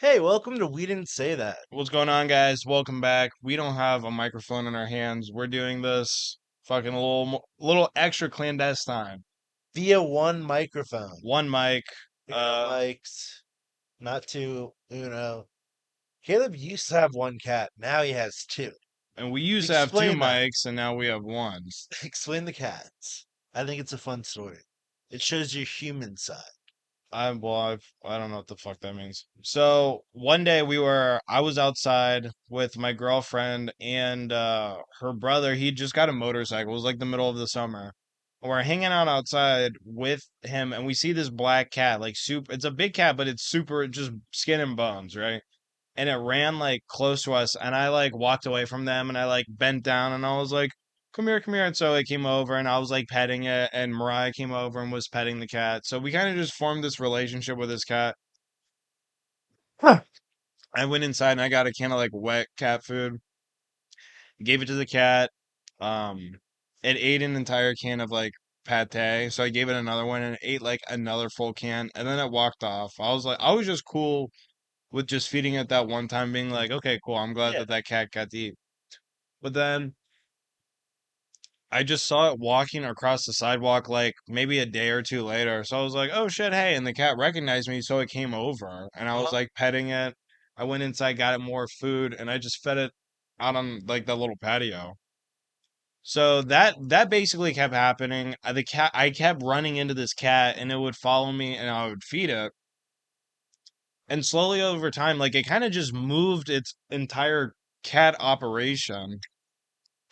Hey, welcome to We Didn't Say That What's going on, guys? Welcome back. We don't have a microphone in our hands. We're doing this fucking little extra clandestine. via one microphone. One mic. Uno mics, not two, uno. Caleb used to have one cat. Now he has two. And we used to have two Explain that. mics, and now we have one. Explain the cats. I think it's a fun story. It shows your human side. I don't know what the fuck that means. So one day I was outside with my girlfriend and her brother. He just got a motorcycle. It was like the middle of the summer. We're hanging out outside with him, and we see this black cat, like super. It's a big cat, but it's super, just skin and bones, right? And it ran like close to us, and I like walked away from them, and I like bent down, and I was like, "Come here, come here." And so I came over, and I was like petting it, and Mariah came over and was petting the cat. So we kind of just formed this relationship with this cat. Huh. I went inside and I got a can of like wet cat food, gave it to the cat. Um, it ate an entire can of like pate, so I gave it another one and it ate like another full can, and then it walked off. I was just cool with just feeding it that one time, being like, okay, cool. I'm glad Yeah. that that cat got to eat. But then I just saw it walking across the sidewalk like maybe a day or two later. So I was like, oh shit, hey. And the cat recognized me, so it came over and I was Uh-huh. like petting it. I went inside, got it more food, and I just fed it out on like that little patio. So that basically kept happening. I kept running into this cat and it would follow me and I would feed it. And slowly over time, like it kind of just moved its entire cat operation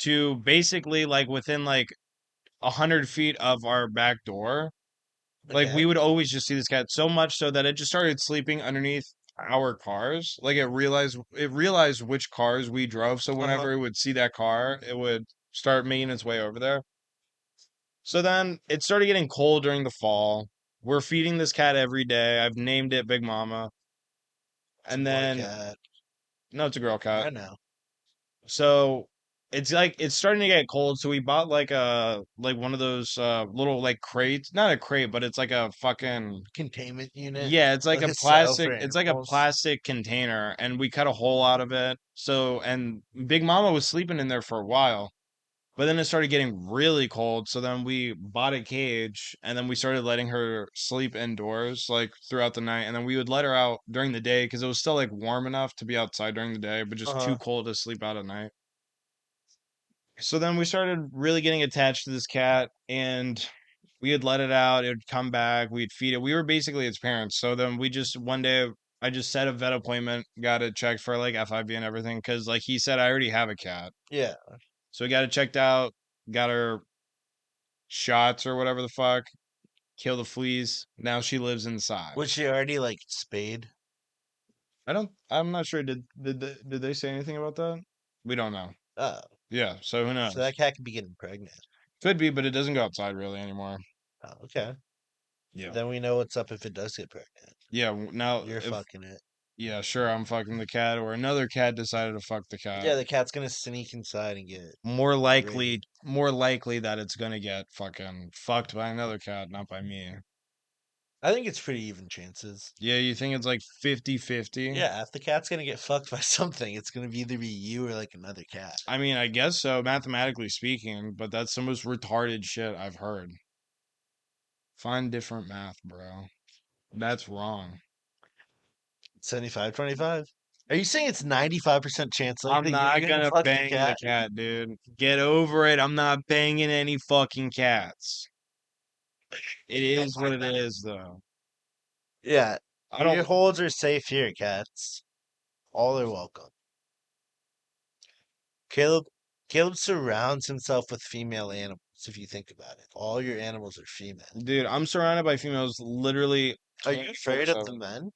to basically like within like 100 feet of our back door. Like we Okay. would always just see this cat so much so that it just started sleeping underneath our cars. Like it realized which cars we drove. So Uh-huh. whenever it would see that car, it would start making its way over there. So then it started getting cold during the fall. We're feeding this cat every day. I've named it Big Mama. It's a And boy then cat. no, it's a girl cat. I know. So it's like it's starting to get cold, so we bought like one of those little like crates. Not a crate, but it's like a fucking Containment unit. yeah, it's like Like a a cell for animals. plastic container and we cut a hole out of it. So and Big Mama was sleeping in there for a while. But then it started getting really cold, so then we bought a cage and then we started letting her sleep indoors like throughout the night and then we would let her out during the day because it was still like warm enough to be outside during the day, but just too Uh-huh. cold to sleep out at night. So then we started really getting attached to this cat and we would let it out, it would come back, we'd feed it. We were basically its parents. So then we just one day I just set a vet appointment, got it checked for like FIV and everything cuz like he said I already have a cat. Yeah. So we got it checked out, got her shots or whatever the fuck, kill the fleas. Now she lives inside. Was she already like spayed? I'm not sure did they say anything about that? We don't know. Oh. Yeah, so who So knows? that cat could be getting pregnant. Could be, but it doesn't go outside really anymore. Oh, okay. Yeah. Then we know what's up if it does get pregnant. Yeah, now You're if fucking it. yeah, sure, I'm fucking the cat, or another cat decided to fuck the Yeah, cat. the cat's gonna sneak inside and get More raped. likely that it's gonna get fucking fucked by another cat, not by me. I think it's pretty even chances. Yeah, you think it's like 50-50? Yeah, if the cat's gonna get fucked by something, it's gonna be either be you or like another cat. I mean, I guess so, mathematically speaking, but that's the most retarded shit I've heard. Find different math, bro. That's wrong. 75-25. Are you saying it's 95% chance I'm likely you're not gonna gonna fuck the bang the cat? cat, dude. Get over it. I'm not banging any fucking cats. It is what it is, though. Yeah, I your don't. holds are safe here, cats. All are welcome. Caleb Caleb surrounds himself with female animals, if you think about it. All your animals are female. Dude, I'm surrounded by females literally Are you afraid 24/7. of the men?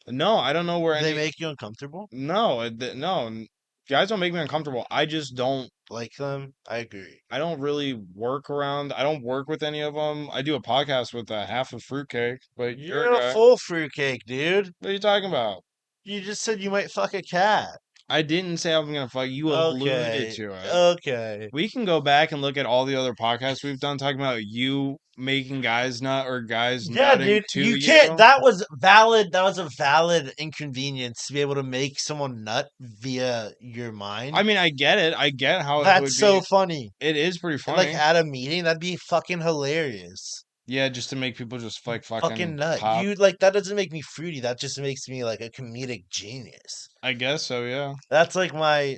No, I don't know where Do they any. make you uncomfortable? No, no. Guys don't make me uncomfortable. I just don't. Like them? I agree. I don't really work around. I don't work with any of them. I do a podcast with half a fruitcake, but you're a You're a guy. full fruitcake, dude. What are you talking about? You just said you might fuck a cat. I didn't say I'm gonna fuck. You alluded Okay. to it. Okay. We can go back and look at all the other podcasts we've done talking about you making guys nut or guys Yeah, nutting dude, to you can't. you. That was valid. That was a valid inconvenience to be able to make someone nut via your I mind. mean, I get it. I get how it That's would be. so funny. It is pretty Like funny. at a meeting, that'd be fucking hilarious. Yeah, just to make people just like Fucking fucking nut. pop. You like that doesn't make me fruity. That just makes me like a comedic genius. I guess so, yeah. That's like my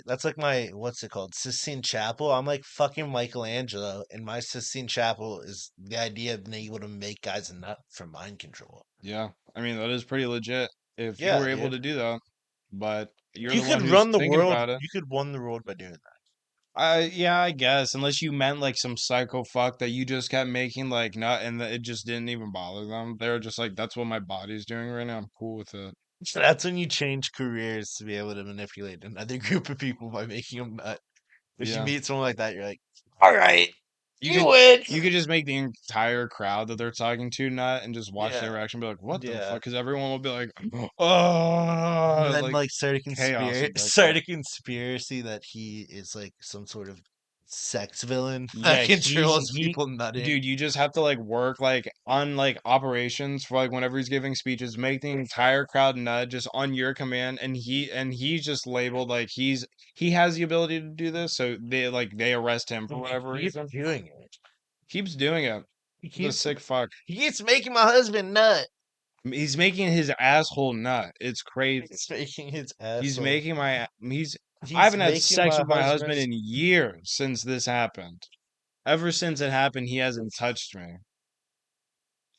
what's it called? Sistine Chapel. I'm like fucking Michelangelo, and my Sistine Chapel is the idea of being able to make guys nut from mind control. Yeah. I mean, that is pretty legit if you Yeah, were able dude. to do that. But you're You the could one who's run the thinking world. about it. You could run the world by doing that. Yeah, I guess. Unless you meant like some psycho fuck that you just kept making like nut and that it just didn't even bother them. They were just like, that's what my body's doing right now. I'm cool with it. So that's when you change careers to be able to manipulate another group of people by making them nut. If you Yeah. meet someone like that, you're like, all right, You you could win. you could just make the entire crowd that they're talking to nut and just watch their Yeah, reaction, be like, what the yeah. fuck? Because everyone will be like, And oh, then like like chaos will break start out. a conspiracy that he is like some sort of sex villain that Yeah, controls people nutting. dude, you just have to like work like on like operations for like whenever he's giving speeches, make the entire crowd nut just on your command, and he's just labeled like he has the ability to do this, so they arrest him for And whatever he keeps reason. doing it. Keeps doing it. He The keeps sick fuck. he keeps making my husband nut. He's making his asshole nut. It's crazy. He's making his He's asshole. making my he's I He's haven't had making sex my with my husband husband's. in years since this happened. Ever since it happened, he hasn't touched me.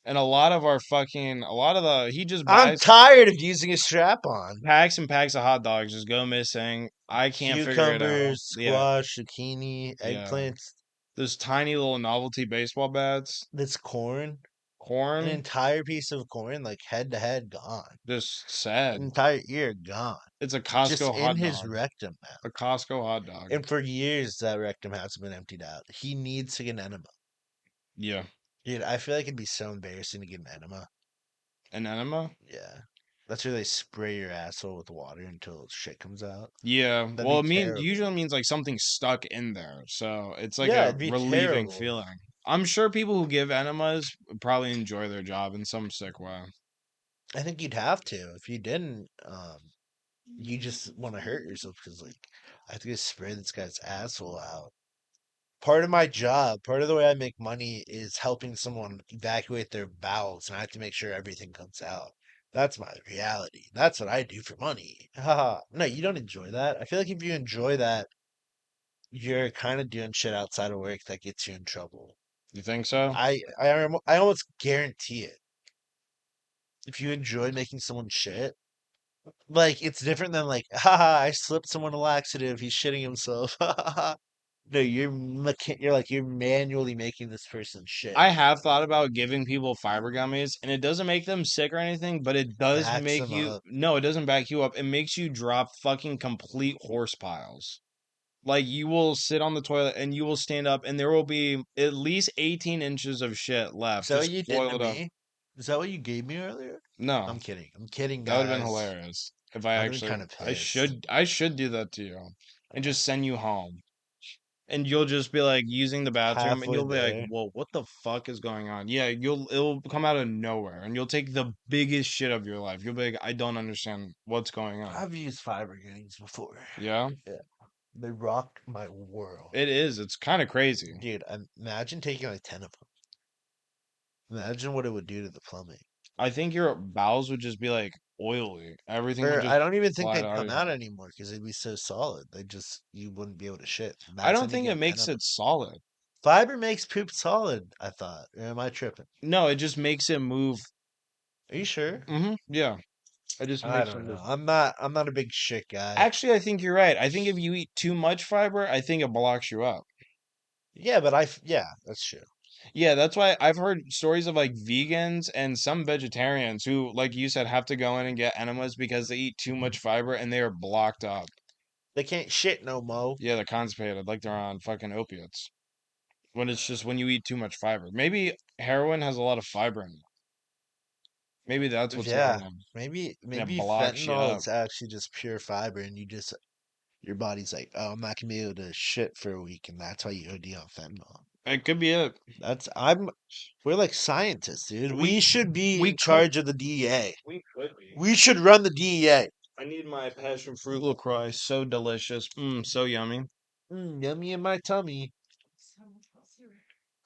And a lot of the he just I'm buys tired of using a strap on. packs and packs of hot dogs just go missing. I can't figure it out. Cucumbers, Yeah, squash, zucchini, yeah. eggplants. Those tiny little novelty baseball bats, This corn, an corn, entire piece of corn, like head to head, gone. just An sad. entire ear gone. It's a Just Costco in hot his dog. rectum now. A Costco hot dog. And for years, that rectum hasn't been emptied out. He needs to get an enema. Yeah. Dude, I feel like it'd be so embarrassing to get an enema. An enema? Yeah. That's where they spray your asshole with water until shit comes out. Yeah. That'd Well, be it mean terrible. usually means like something's stuck in there. So it's like Yeah, a it'd be relieving terrible. feeling. I'm sure people who give enemas probably enjoy their job in some sick way. I think you'd have to. If you didn't, you just want to hurt yourself because, like, I have to go spray this guy's asshole out. Part of my job, part of the way I make money is helping someone evacuate their bowels, and I have to make sure everything comes out. That's my reality. That's what I do for money. Haha. No, you don't enjoy that. I feel like if you enjoy that, you're kind of doing shit outside of work that gets you in trouble. You think so? I almost guarantee it. If you enjoy making someone shit, like it's different than like, haha, I slipped someone a laxative, he's shitting himself. No, you're manually making this person shit. I have thought about giving people fiber gummies, and it doesn't make them sick or anything, but it does Backs make them you. up. No, it doesn't back you up. It makes you drop fucking complete horse piles. Like you will sit on the toilet and you will stand up, and there will be at least 18 inches of shit Is left, that what just you did to coiled up. me? Is that what you gave me earlier? No, I'm kidding. I'm kidding, that would have been guys. hilarious if I I'd have been actually. kind of pissed. I should do that to you, and just send you home. And you'll just be like using the bathroom and Halfway you'll be like, there. "Whoa, what the fuck is going on?" Yeah, it'll come out of nowhere and you'll take the biggest shit of your life. You'll be like, "I don't understand what's going on." I've used fiber games before. Yeah, Yeah. They rocked my world. it is. It's kind of crazy. Dude, imagine taking like 10 of them. Imagine what it would do to the plumbing. I think your bowels would just be like oily. Everything would Or just I don't even think slide they'd out of come you. out anymore because they'd be so solid. You wouldn't be able to shit. I Imagine don't think taking it an makes enema. it solid. Fiber makes poop solid, I thought. Or am I tripping? No, it just makes it move. Are you sure? Yeah, it just I makes it don't know. move. I'm not a big shit guy. Actually, I think you're right. I think if you eat too much fiber, I think it blocks you up. Yeah, but yeah, that's true. Yeah, that's why I've heard stories of like vegans and some vegetarians who, like you said, have to go in and get enemas because they eat too much fiber and they are blocked up. They can't shit no mo. Yeah, they're constipated, like they're on fucking opiates. When it's just when you eat too much fiber. Maybe heroin has a lot of fiber in it. Maybe that's what's hitting Yeah, them maybe and it maybe blocks you fentanyl up. is actually just pure fiber, and you just Your body's like, oh, I'm not gonna be able to shit for a week, and that's why you OD on fentanyl. It could be it. That's I'm We're like scientists, dude. We We should be we in could charge of the DEA. we could be. We should run the DEA. I need my passion fruit LaCroix. So delicious. So yummy. Yummy in my tummy.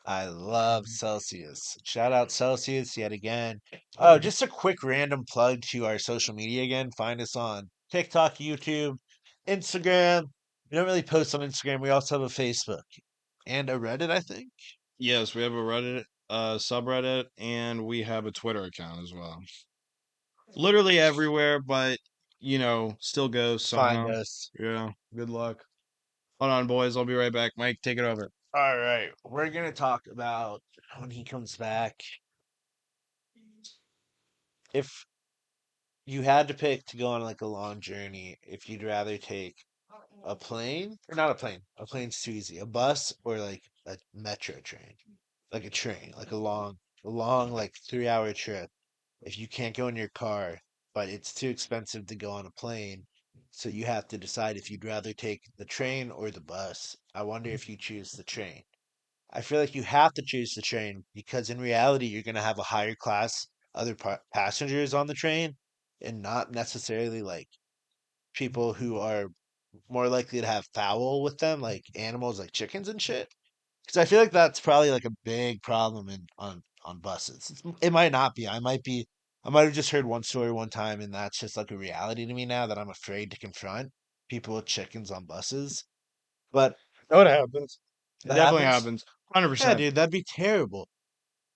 I love Celsius. Shout out Celsius yet again. Oh, just a quick random plug to our social media again. Find us on TikTok, YouTube, Instagram. We don't really post on Instagram. We also have a Facebook and a Reddit, I think. Yes, we have a Reddit subreddit and we have a Twitter account as well. Literally everywhere, but still goes Find somehow. us. Yeah. Good luck. Hold on, boys. I'll be right back. Mike, take it over. All right. We're going to talk about when he comes back. If you had to pick to go on like a long journey, if you'd rather take a plane or not a plane, a plane's too easy, a bus or like a metro train, like a train, like a long, like 3 hour trip. If you can't go in your car, but it's too expensive to go on a plane, so you have to decide if you'd rather take the train or the bus. I wonder if you choose the train. I feel like you have to choose the train because in reality, you're going to have a higher class other passengers on the train and not necessarily like people who are more likely to have foul with them, like animals like chickens and shit. Because I feel like that's probably like a big problem in on buses. It might not be. I might have just heard one story one time, and that's just like a reality to me now that I'm afraid to confront people with chickens on buses. But Oh, it happens. It that definitely happens. happens. Yeah, 100%. dude, that'd be terrible.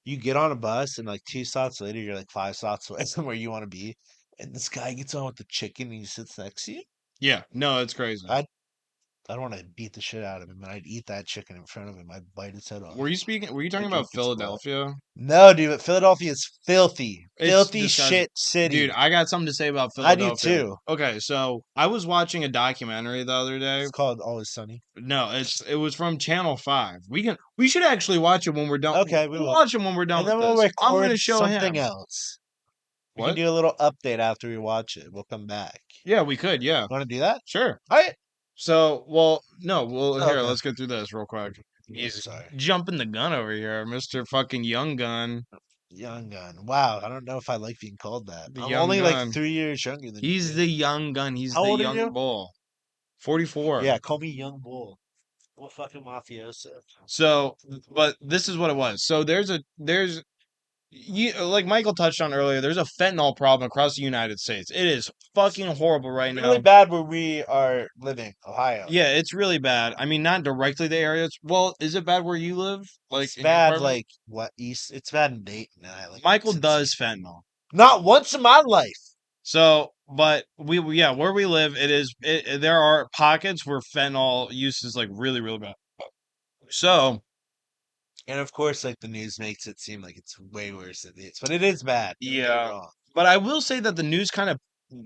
You get on a bus, and like 2 stops later, you're like 5 stops away from where you want to be, and this guy gets on with the chicken, and he sits next to you. Yeah. No, it's crazy. I don't want to beat the shit out of him, and I'd eat that chicken in front of him. I'd bite his head off. Were you talking I'd about drink its blood. Philadelphia? No, dude, but Philadelphia is filthy. It's Filthy disgusting. shit Dude, city. I got something to say about I do Philadelphia. too. Okay, so I was watching a documentary the other day. It's called Always Sunny. No, it was from Channel 5. We should actually watch it when we're done. Okay, we We'll will. watch it when we're done And with then we'll this. I'm record gonna show something him. else. We can What? do a little update after we watch it. We'll come back. Yeah, we could, yeah. Want to do that? Sure. All right. So, well, no, well, Oh, here, okay. let's go through this real quick. He's Sorry. jumping the gun over here, Mr. fucking Young Gun. Young gun. Wow. I don't know if I like being called that. The I'm Young only like Gun. 3 years younger than He's you. the Young Gun. He's How the old are Young you? Bull. 44. Yeah, call me Young Bull. What fucking mafioso? So, but this is what it was. So there's like Michael touched on earlier, there's a fentanyl problem across the United States. It is fucking horrible right Really now. bad where we are living, Ohio. Yeah, it's really bad. I mean, not directly the area. Well, is it bad where you live? Like It's in your bad, apartment? like what east? It's bad in Dayton, and I like Michael Cincy. does fentanyl. Not once in my life. So, but yeah, where we live, there are pockets where fentanyl use is like really, really bad. So, And of course, like the news makes it seem like it's way worse than it is, but it is bad. Don't get me yeah. wrong. But I will say that the news kind of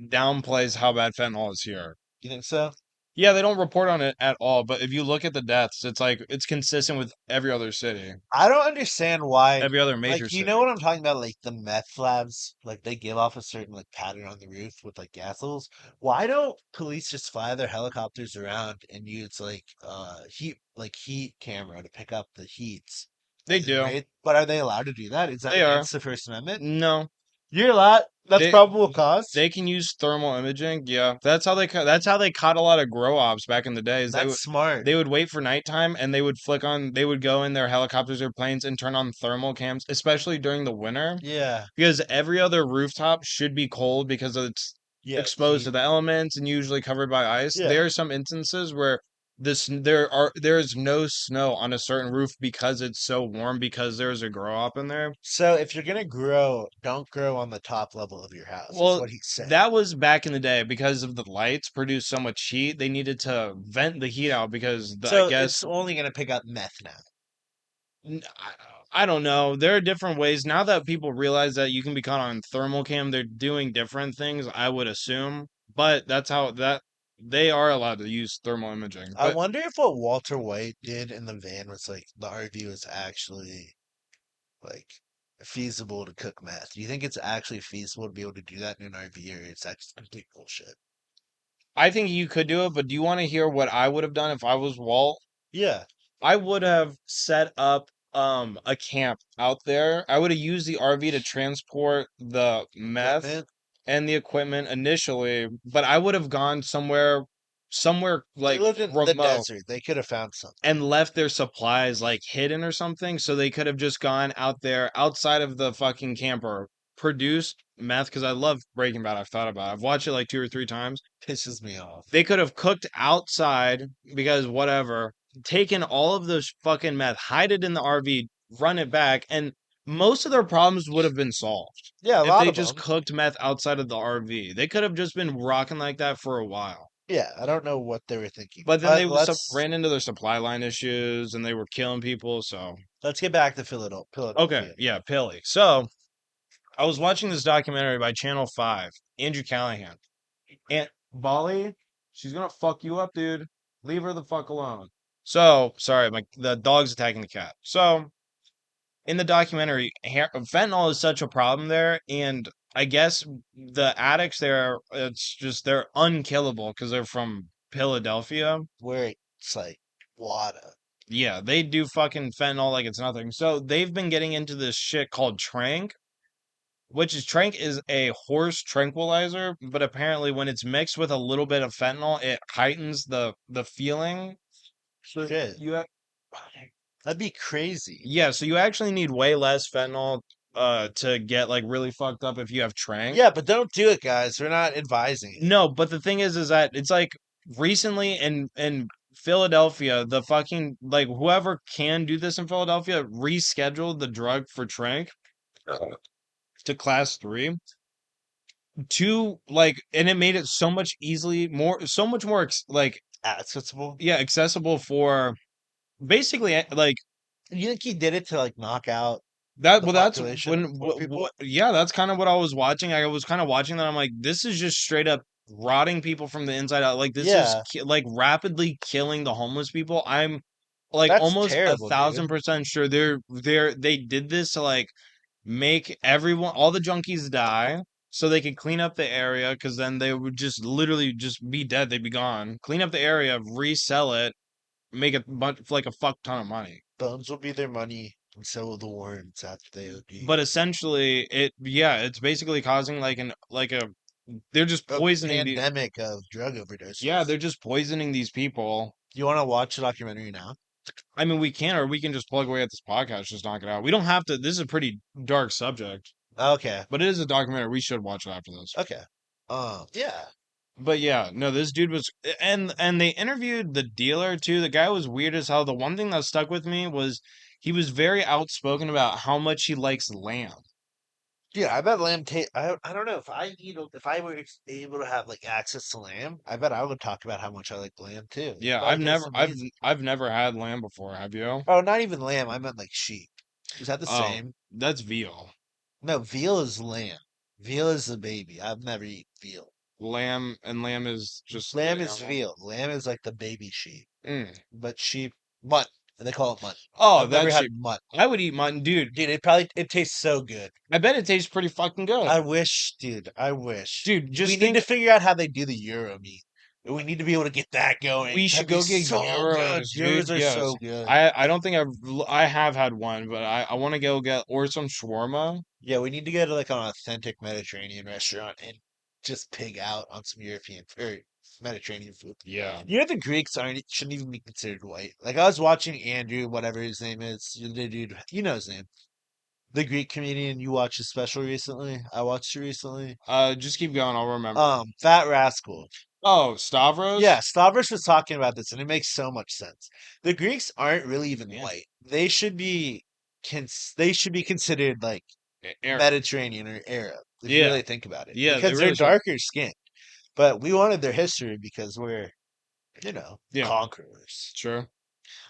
downplays how bad fentanyl is here. You think so? Yeah, they don't report on it at all, but if you look at the deaths, it's like it's consistent with every other city, I don't understand why. every other Like, major you city. know what I'm talking about? Like the meth labs, like they give off a certain like pattern on the roof with like gas levels. Why don't police just fly their helicopters around and use like heat camera to pick up the heats They and then do. rate? But are they allowed to do that? Is that They are. against the First Amendment? No. You're allowed. That's They probable cause. they can use thermal imaging. Yeah. That's how they caught a lot of grow ops back in the days. That's smart. They would wait for nighttime and they would go in their helicopters or planes and turn on thermal cams, especially during the winter. Yeah. Because every other rooftop should be cold because it's Yeah. exposed to the elements and usually covered by ice. Yeah. There are some instances where there is no snow on a certain roof because it's so warm because there's a grow up in there. So if you're gonna grow, don't grow on the top level of your house. Is Well, what he's saying. that was back in the day because of the lights produced so much heat. They needed to vent the heat out because I So guess it's only gonna pick up meth now. I don't know. There are different ways now that people realize that you can be caught on thermal cam. They're doing different things, I would assume, but that's how that they are allowed to use thermal imaging. I But wonder if what Walter White did in the van was like the RV was actually like feasible to cook meth. Do you think it's actually feasible to be able to do that in an RV, or is that just complete bullshit? I think you could do it, but do you want to hear what I would have done if I was Walt? Yeah, I would have set up a camp out there. I would have used the RV to transport the meth equipment. and the equipment initially, but I would have gone somewhere They like lived in the remote desert. They could have found something. and left their supplies like hidden or something, so they could have just gone out there outside of the fucking camper, produced meth because I love Breaking Bad. I've thought about it. I've watched it like 2 or 3 times. Pisses me off. They could have cooked outside because whatever, taken all of this fucking meth, hide it in the RV, run it back, and most of their problems would have been solved Yeah, a if lot they of just them. cooked meth outside of the RV. They could have just been rocking like that for a while. Yeah, I don't know what they were thinking. But then But they ran into their supply line issues and they were killing people. So, let's get back to okay, Philadelphia. yeah, Pilly. So, I was watching this documentary by Channel 5, Andrew Callahan. Aunt Bolly, she's gonna fuck you up, dude. Leave her the fuck alone. So, sorry, the dog's attacking the cat. So, in the documentary, fentanyl is such a problem there, and I guess the addicts there, it's just they're unkillable because they're from Philadelphia. Where it's like water. Yeah, they do fucking fentanyl like it's nothing. So they've been getting into this shit called trank, which is trank is a horse tranquilizer, but apparently when it's mixed with a little bit of fentanyl, it heightens the feeling. So Shit. you have, That'd be crazy. yeah, so you actually need way less fentanyl to get like really fucked up if you have trank. Yeah, but don't do it, guys. We're not advising it. No, but the thing is that it's like recently in Philadelphia, the fucking like whoever can do this in Philadelphia rescheduled the drug for trank to class 3 to like, and it made it so much easily more so much more like, Accessible. yeah, accessible for basically like You think he did it to like knock out that. the Well, that's population, when poor people? yeah, that's kind of what I was watching. I was kind of watching that. I'm like, this is just straight up rotting people from the inside out. Like this is Yeah, like rapidly killing the homeless people. I'm like that's almost a terrible, thousand dude. percent sure they did this to like make everyone, all the junkies die so they could clean up the area because then they would just literally just be dead. They'd be gone. Clean up the area, resell it, make a bunch like a fuck ton of money. Bones will be their money, and so will the worms after they OD. But essentially, it's basically causing like they're just A poisoning the pandemic of drug yeah, overdoses. they're just poisoning these people. You want to watch the documentary now? I mean, we can, or we can just plug away at this podcast, just knock it out. We don't have to. This is a pretty dark subject, Okay, but it is a documentary. We should watch it after this. okay. Yeah. But yeah, no, this dude was, and they interviewed the dealer too. The guy was weird as hell. The one thing that stuck with me was he was very outspoken about how much he likes lamb. Yeah, I bet lamb I don't know if I were able to have like access to lamb. I bet I would talk about how much I like lamb too. It Yeah, probably tastes amazing. I've never had lamb before. Have you? Oh, not even lamb. I meant like sheep. Is that the Oh, same? that's veal. No, veal is lamb. Veal is the baby. I've never eaten veal. Lamb is just the Lamb is animal. veal. Lamb is like the baby sheep. Mm. But sheep, mutton, and they call it mutton. Oh, I've never that had shit. mutton. I would eat mutton, dude. Dude, it tastes so good. I bet it tastes pretty fucking good. I wish, dude, I wish. Dude, We just need to think figure out how they do the Euro meat. We need to be able to get that going. we should That'd be go get so good. gyros, dude. Euros are Yes. so good. I don't think I have had one, but I want to go get or some shawarma. Yeah, we need to go to like an authentic Mediterranean restaurant and just pig out on some European or Mediterranean food. Yeah. You know the Greeks aren't shouldn't even be considered white. Like I was watching Andrew, whatever his name is, the dude, you know his name, the Greek comedian. You watched his special recently. I watched it recently. Just keep going. I'll remember. Fat Rascal. Oh, Yeah, Stavros? Stavros was talking about this, and it makes so much sense. The Greeks aren't really even Yeah. white. They should be considered like Aaron. Mediterranean or Arab, if you Yeah. really think about it, Yeah, they because they're really should. darker skinned. But we wanted their history because we're, Yeah, conquerors. sure.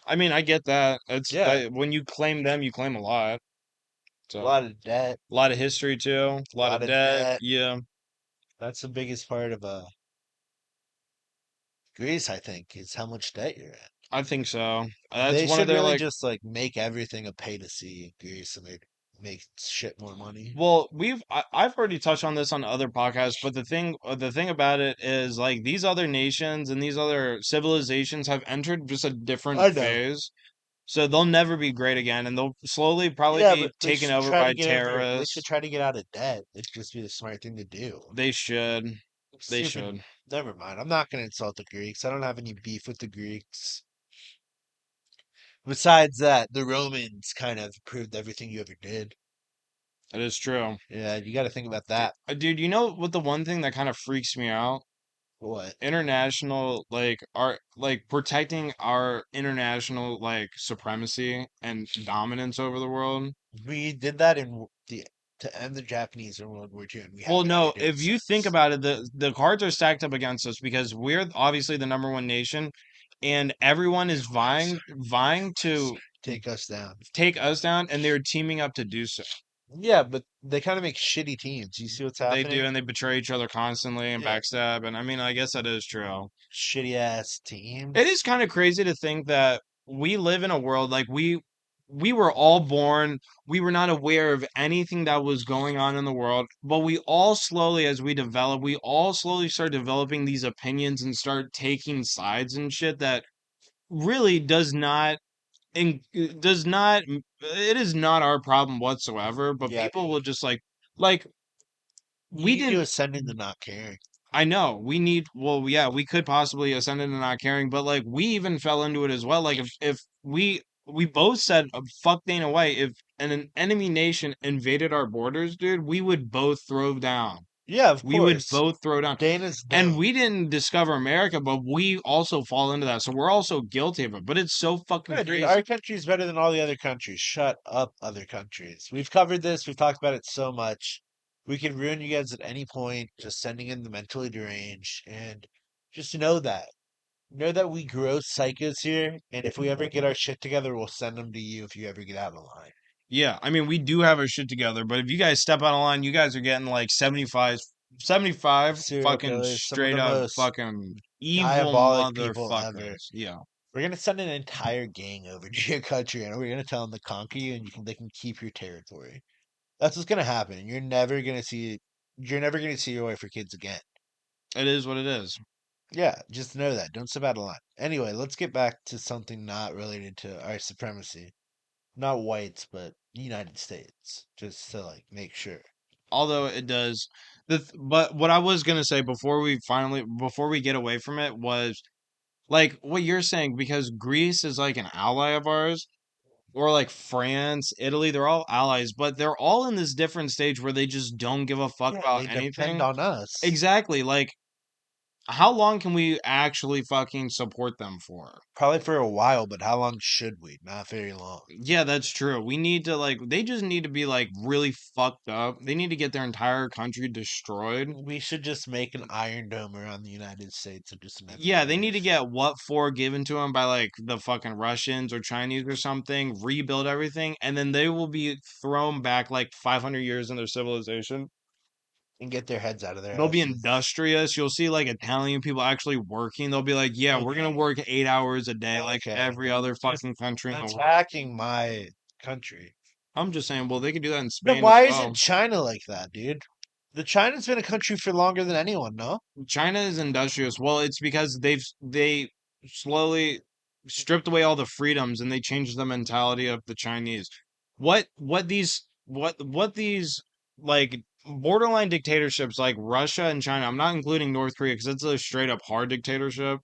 I mean, I get that. It's Yeah, that when you claim them, you claim a lot. a So, lot of debt, a lot of history too, a a lot lot of of debt. debt. Yeah, That's the biggest part of Greece, I think, is how much debt you're in. I think so. That's They one of should their really like just like make everything a pay to see in Greece, and they make shit more money. Well, I've already touched on this on other podcasts, but the thing about it is like these other nations and these other civilizations have entered just a different I know. phase. So they'll never be great again, and they'll slowly probably Yeah, be but they taken should over try to by get in there. They should terrorists. try to get out of debt. It'd just be the smart thing to do. They should. They Stupid. should. Never mind. I'm not going to insult the Greeks. I don't have any beef with the Greeks. Besides that, the Romans kind of proved everything you ever did. That is true. Yeah, you got to think about Dude, that. you know what the one thing that kind of freaks me out? What? International, like our like protecting our international like supremacy and dominance over the world. We did that the to end the Japanese in World War II, and we Well, haven't had to no, do it if you think since. about it, the cards are stacked up against us because we're obviously the number one nation, and everyone is vying to Take us down. take us down, and they're teaming up to do so. Yeah, but they kind of make shitty teams. You see what's They do, happening? and they betray each other constantly and Yeah, backstab, and I mean, I guess that is true. shitty ass It teams. is kind of crazy to think that we live in a world like we were all born, we were not aware of anything that was going on in the world, but we all slowly as we develop, we all slowly start developing these opinions and start taking sides and shit that really does not it is not our problem whatsoever, but Yeah, people will just like you we need to didn't ascend into not caring. I know we need, well, yeah, we could possibly ascend into not caring, but like we even fell into it as well. Like if we both said fuck Dana White, if an enemy nation invaded our borders, dude, we would both throw down. Yeah, of We would course. both throw down. Dana's And dumb. we didn't discover America, but we also fall into that. So we're also guilty of it. But it's so fucking Yeah, dude, crazy. our country's better than all the other countries. Shut up, other countries. We've covered this. We've talked about it so much. We can ruin you guys at any point, just sending in the mentally deranged. And just know that. Know that we grow psychos here. And if we ever get our shit together, we'll send them to you if you ever get out of line. Yeah, I mean, we do have our shit together, but if you guys step out of line, you guys are getting like 75 Serial fucking killers, some of straight the up most fucking evil diabolic people ever. motherfuckers. Yeah, We're gonna send an entire gang over to your country, and we're gonna tell them to conquer you, and they can keep your territory. That's what's gonna happen. You're never gonna see your wife or kids again. it is what it is. Yeah, just know that. Don't step out of line. Anyway, let's get back to something not related to our supremacy. Not whites, but United States. Just to like make sure. Although it does, but what I was gonna say before we get away from it was like what you're saying, because Greece is like an ally of ours, or like France, Italy, they're all allies, but they're all in this different stage where they just don't give a fuck Yeah, about they depend anything. on us. Exactly. Like, how long can we actually fucking support them for? Probably for a while, but how long should we? Not very long. Yeah, that's true. We need to like they just need to be like really fucked up. They need to get their entire country destroyed. We should just make an iron dome around the United States and just never Yeah, they need leave. to get what for given to them by like the fucking Russians or Chinese or something, rebuild everything, and then they will be thrown back like 500 years in their civilization. And get their heads out of their They'll be asses. industrious. You'll see like Italian people actually working. They'll be like, "Yeah, we're gonna Okay. work 8 hours a day, like Okay. every other Just fucking country in the world." attacking my country. I'm just saying, well, they could do that in Then Spain as why isn't well. China like that, dude? The China's been a country for longer than anyone, no? China is industrious. Well, it's because they slowly stripped away all the freedoms and they changed the mentality of the Chinese. What these like borderline dictatorships like Russia and China, I'm not including North Korea because it's a straight up hard dictatorship.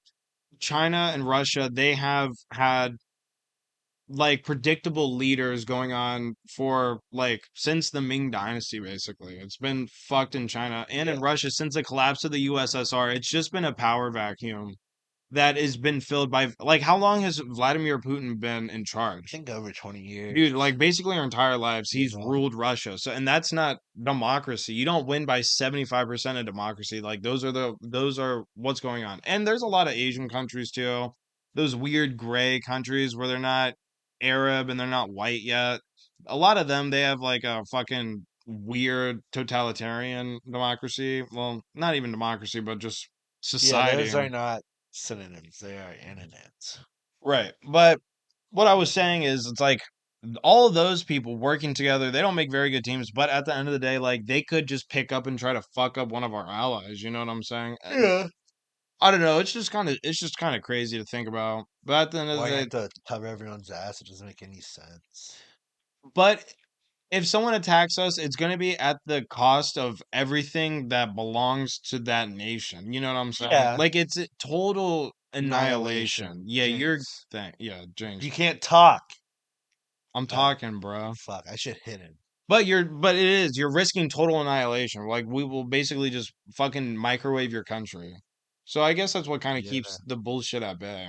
China and Russia, they have had like predictable leaders going on for like since the Ming Dynasty, basically. It's been fucked in China and Yeah. in Russia since the collapse of the USSR. It's just been a power vacuum that has been filled by like how long has Vladimir Putin been in I charge? think over 20 years. Dude, like basically our entire lives, You he's know? ruled Russia. So, and that's not democracy. You don't win by 75% of democracy. Like those are what's going on. And there's a lot of Asian countries too. Those weird gray countries where they're not Arab and they're not white yet. A lot of them, they have like a fucking weird totalitarian democracy. Well, not even democracy, but just Yeah, society. those are not synonyms. They are antonyms. Right. But what I was saying is it's like all those people working together, they don't make very good teams. But at the end of the day, like they could just pick up and try to fuck up one of our allies. You know what I'm saying? And Yeah. I don't know. It's just kind of crazy to think about. But at the end of Why the you day, have to cover everyone's ass? It doesn't make any sense. but if someone attacks us, it's going to be at the cost of everything that belongs to that nation. You know what I'm saying? Yeah. Like it's a total annihilation. Annihilation. Yeah, you're Jinx. yeah, Jinx. You can't talk. I'm Uh, talking, bro. fuck. I should hit him. But it is you're risking total annihilation. Like we will basically just fucking microwave your country. So I guess that's what kind of Yeah. keeps the bullshit at bay.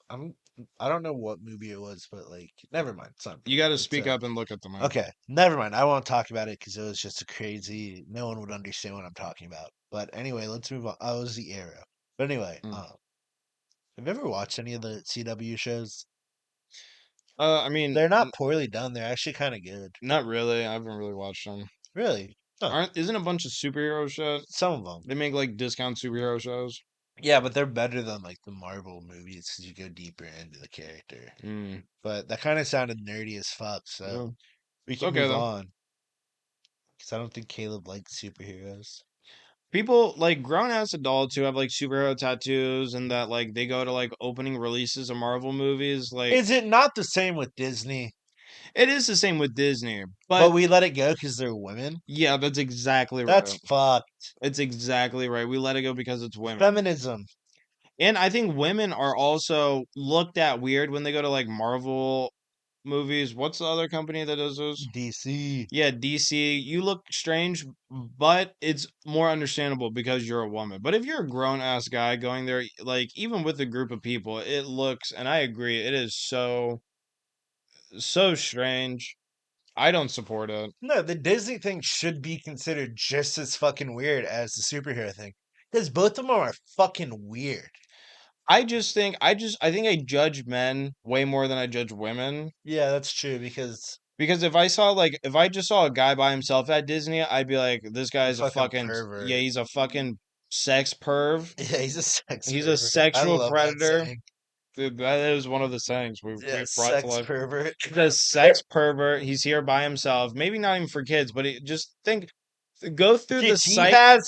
I'm. I don't know what movie it was, but like, never mind. It's not You important. got to It's speak up and look at the movie. okay. Never mind. I won't talk about it because it was just a crazy. No one would understand what I'm talking about. But anyway, let's move on. Oh, it was the arrow. But anyway, Mm. have you ever watched any of the CW shows? I mean, They're not poorly done. They're actually kind of good. not really. I haven't really watched them. Really? Huh. Aren't isn't a bunch of superhero shows? Some of them. They make like discount superhero shows. Yeah, but they're better than like the Marvel movies because you go deeper into the character. Mm. But that kind of sounded nerdy as fuck, so Yeah. we It's can okay move though. on. Because I don't think Caleb likes superheroes. People like grown ass adults who have like superhero tattoos and that like they go to like opening releases of Marvel movies. Like Is it not the same with Disney? it is the same with Disney, But but we let it go because they're women? yeah, that's exactly That's right. fucked. It's exactly right. We let it go because it's women. Feminism. And I think women are also looked at weird when they go to like Marvel movies. What's the other company that does those? DC. Yeah, DC. You look strange, but it's more understandable because you're a woman. But if you're a grown ass guy going there, like even with a group of people, it looks, and I agree, it is so strange. I don't support it. No, the Disney thing should be considered just as fucking weird as the superhero thing. Because both of them are fucking weird. I think I judge men way more than I judge women. Yeah, that's true because Because if I just saw a guy by himself at Disney, I'd be like, this he's a guy's a fucking fucking yeah, pervert. he's a fucking sex perv. Yeah, he's a sex He's a pervert. I sexual love that predator. saying. Dude, that is one of the sayings Yeah, we've brought to sex life. pervert. He's a sex pervert. He's here by himself. Maybe not even for kids, but just go through the Dude, psych.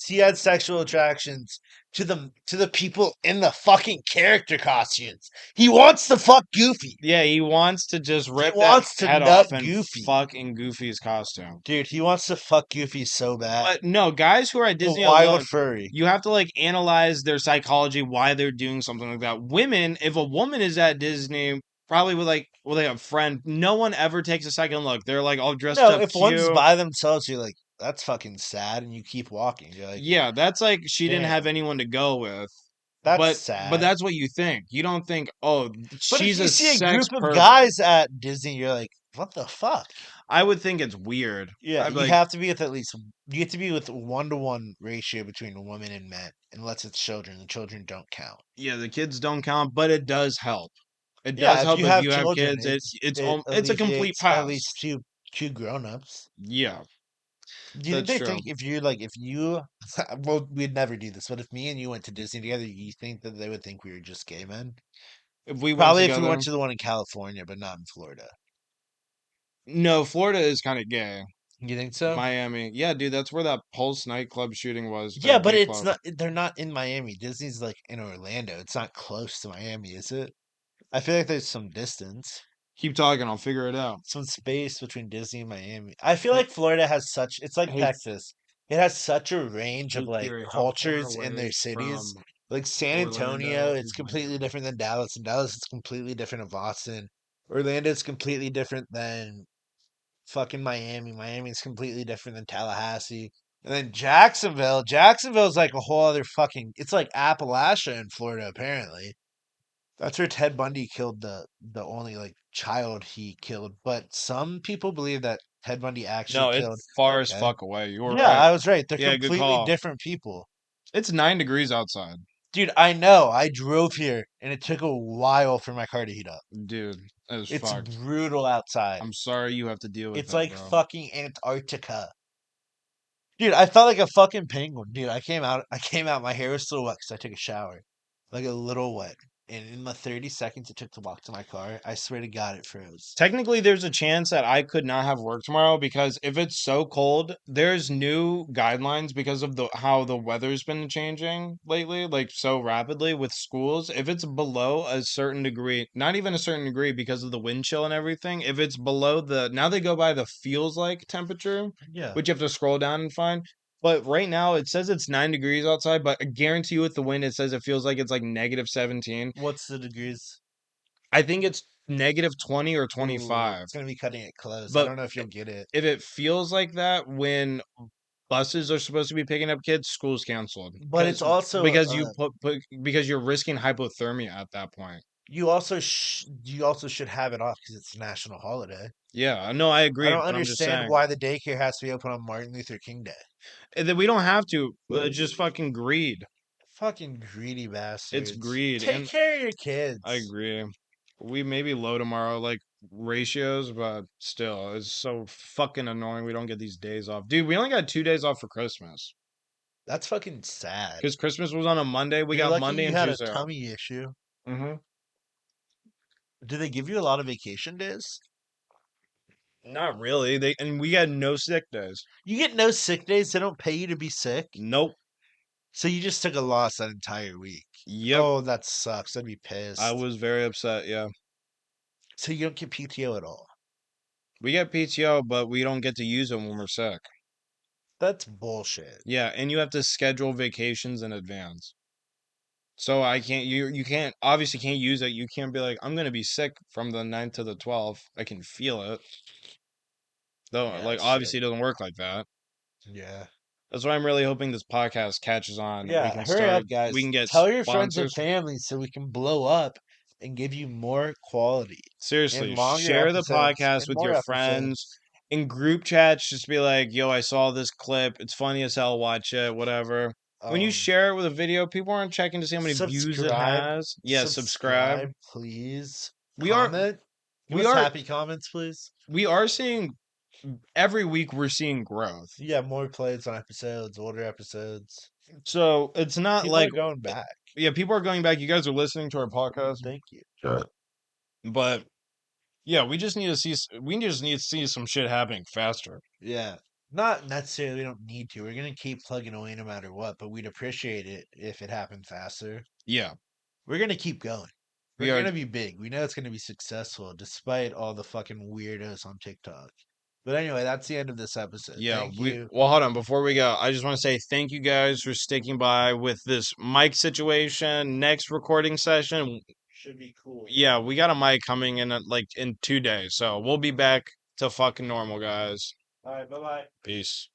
he has sexual attractions to the people in the fucking character costumes. He wants to fuck Goofy. Yeah, he wants to just He rip that wants to head nut off and Goofy. fuck in Goofy's costume. Dude, he wants to fuck Goofy so bad. But no, guys who are at The Disney wild alone, furry. you have to like analyze their psychology, why they're doing something like that. Women, if a woman is at Disney, probably with like a friend, no one ever takes a second look. They're like all dressed No, up if one's cute. by themselves, you're like, that's fucking sad, and you keep walking. You're like, Yeah, that's like she didn't damn, have anyone to go with. that's But sad. that's what you think. You don't think, "Oh, But if she's you a see a sex group of pervert." guys at Disney, you're like, what the fuck? I would think it's weird. Yeah, I'd be you like, have to be with at least you have to be with 1-to-1 ratio between women and men, unless it's children. The children don't count. "Yeah, the kids don't count, but it does help." It does Yeah, if help you if have you have children, kids. it It's a complete alleviates at pass. least two grown-ups. Yeah, Do you think that's they true. think if you like if you well we'd never do this, but if me and you went to Disney together, you think that they would think we were just gay men? If we went Probably if we together. went to the one in California, but not in Florida. No, Florida is kind of gay. You think so? Miami. Yeah, dude, that's where that Pulse nightclub shooting was, Yeah, that but gay it's club. not. They're not in Miami. Disney's like in Orlando. It's not close to Miami, is it? I feel like there's some distance, Keep talking, I'll figure it out. some space between Disney and Miami. I feel Hey, like Florida has such. It's like hey, Texas. It has such a range of hey like Siri, how far cultures in their away cities. from Like San Antonio, Orlando it's is completely Miami? different than Dallas, and Dallas is completely different than Boston. Orlando's completely different than fucking Miami. Miami's completely different than Tallahassee. And then Jacksonville's like a whole other fucking. It's like Appalachia in Florida, apparently. That's where Ted Bundy killed the only like child he killed. But some people believe that Ted Bundy actually No, killed. it's far as Okay. fuck away. You were Yeah, right. I was right. They're Yeah, good completely call. different people. It's 9 degrees outside, Dude, I know. I drove here and it took a while for my car to heat up. dude. That is It's fucked. brutal outside. I'm sorry you have to deal with It's that, like bro. fucking Antarctica. Dude, I felt like a fucking penguin. Dude, I came out, my hair was still wet because I took a shower. Like a little wet. and in the 30 seconds it took to walk to my car, I swear to God, it froze. Technically, there's a chance that I could not have work tomorrow because if it's so cold, there's new guidelines because of the how the weather's been changing lately, like so rapidly with schools. If it's below a certain degree, not even a certain degree because of the wind chill and everything, if it's below the now they go by the feels like temperature, Yeah. which you have to scroll down and find. But right now it says it's 9 degrees outside, but I guarantee you with the wind it says it feels like it's like -17. What's the degrees? I think it's -20 or Ooh, 25. it's gonna be cutting it close. I But don't know if you'll get it. if it feels like that when buses are supposed to be picking up kids, school's canceled. But it's also Because because you're risking hypothermia at that point. you also should have it off because it's a national holiday. Yeah, no, I I agree, don't but I'm just understand saying. why the daycare has to be open on Martin Luther King Day. And then we don't have to. It's just fucking greed. Fucking greedy It's bastards. greed, Take and care of your I kids. agree. We may be low tomorrow, like ratios, but still, it's so fucking annoying. We don't get these days off, dude. We only got 2 days off for Christmas That's fucking sad. because Christmas was on a Monday. We You're got lucky Monday you and had a Tuesday off. tummy issue. Hmm. Do they give you a lot of vacation days? Not really. We got no sick days. You get no sick days. They don't pay you to be sick. Nope. So you just took a loss that entire week. Yep. Oh, that sucks. I'd be I pissed. was very upset. Yeah. So you don't get PTO at all. We get PTO, but we don't get to use it when we're sick. That's bullshit. Yeah, and you have to schedule vacations in advance. So I can't you can't obviously can't use it. You can't be like, I'm gonna be sick from the 9th to the 12th. I can feel it. Though Yeah, like shit. obviously it doesn't work like that. Yeah. That's why I'm really hoping this podcast catches on. We Yeah, can hurry start up, we guys. can get Tell your friends and sponsors. family so we can blow up and give you more quality and Seriously, longer share the episodes podcast and with more your friends. episodes. In group chats, just be like, yo, I saw this clip. It's funny as hell. Watch it, whatever. When you Um, share it with a video, people aren't checking to see how many views it subscribe, has. Yeah, subscribe. subscribe, please. We are Comment. Give we us are happy comments, please. we are seeing every week we're seeing growth. Yeah, more plays on episodes, older episodes. So it's not People are like going back. yeah, people are going back. You guys are listening to our podcast, Thank you. sure. But yeah, we just need to see some shit happening faster. Yeah. Not necessarily we don't need to. We're gonna keep plugging away no matter what, but we'd appreciate it if it happened faster. Yeah, We're gonna keep going. we We're are. gonna be big. We know it's gonna be successful despite all the fucking weirdos on TikTok. But anyway, that's the end of this episode. Yeah, Thank we you. well hold on before we go. I just want to say thank you guys for sticking by with this mic situation. Next recording session, Should be cool. yeah, we got a mic coming in like in 2 days. So we'll be back to fucking normal, guys. All right, bye bye. Peace.